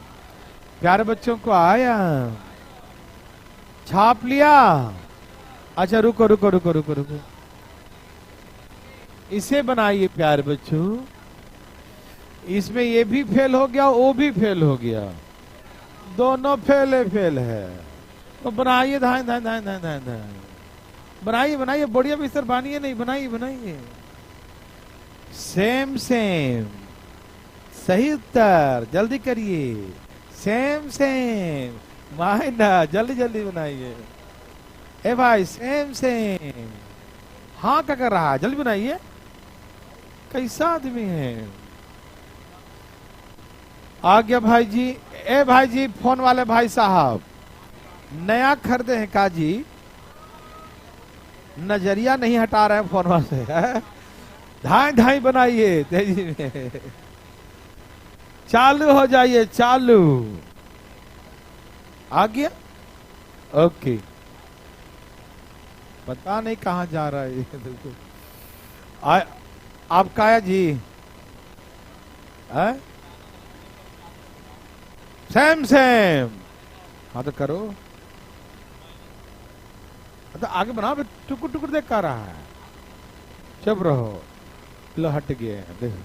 प्यारे बच्चों को आया। छाप लिया? अच्छा रुको रुको रुको रुको रुको, इसे बनाइए प्यारे बच्चों। इसमें ये भी फेल हो गया, वो भी फेल हो गया, दोनों फेल है। तो बनाइए, धाए धाए धाए धाए धाए धाए, बनाइए बनाइए, बढ़िया बिस्तर बानिए, नहीं बनाइए बनाइए। सेम सेम, सही उत्तर, जल्दी करिए। सेम सेम, माइना जल्दी जल्दी बनाइए। ए भाई सेम सेम, हाँ क्या कर रहा है, जल्दी बनाइए। कैसा आदमी है? आ गया भाई जी। ए भाई जी, फोन वाले भाई साहब, नया खरीदे हैं का जी? नजरिया नहीं हटा रहे हैं फोन से, ढाई ढाई बनाइए तेजी में। चालू हो जाइए, चालू। आ गया? ओके। पता नहीं कहां जा रहा है ये। आपका है जी? है? सेम सेम, हाँ तो करो, तो आगे बनाओ। टुकुर टुकुर देख कर रहा है, चुप रहो। लो हट गए, देखो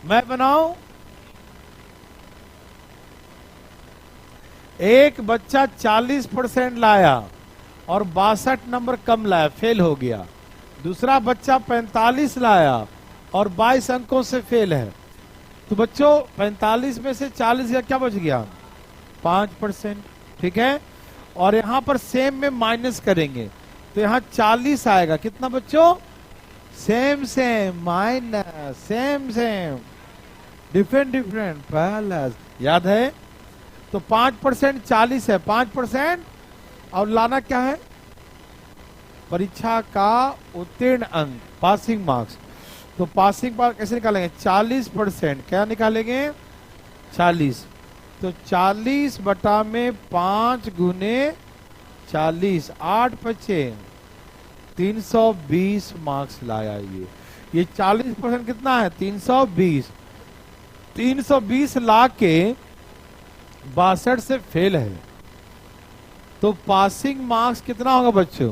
मैं बनाऊं। एक बच्चा 40% लाया और 62 नंबर कम लाया, फेल हो गया। दूसरा बच्चा 45 लाया और 22 अंकों से फेल है। तो बच्चों 45 में से 40 का क्या बच गया? 5%। ठीक है, और यहां पर सेम में माइनस करेंगे तो यहां 40 आएगा। कितना बच्चों? Same same minus same same, different different plus. याद है? तो 5% 40 है, 5%। और लाना क्या है? परीक्षा का उत्तीर्ण अंक, पासिंग मार्क्स। तो पासिंग मार्क्स कैसे निकालेंगे? 40%। क्या निकालेंगे? 40। तो 40 बटा में 5 गुने 40, 8 बच्चे 320 मार्क्स लाया ये 40% कितना है? 320। 320 ला के 62 से फेल है, तो पासिंग मार्क्स कितना होगा बच्चों?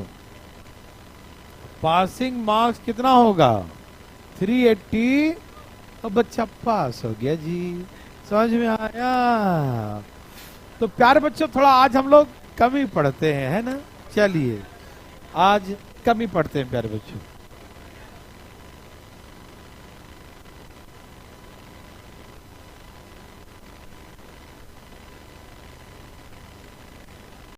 पासिंग मार्क्स कितना होगा? 380। तो बच्चा पास हो गया जी। समझ में आया? तो प्यारे बच्चों, थोड़ा आज हम लोग कम ही पढ़ते हैं, है ना? चलिए आज कम ही पढ़ते हैं प्यारे बच्चों।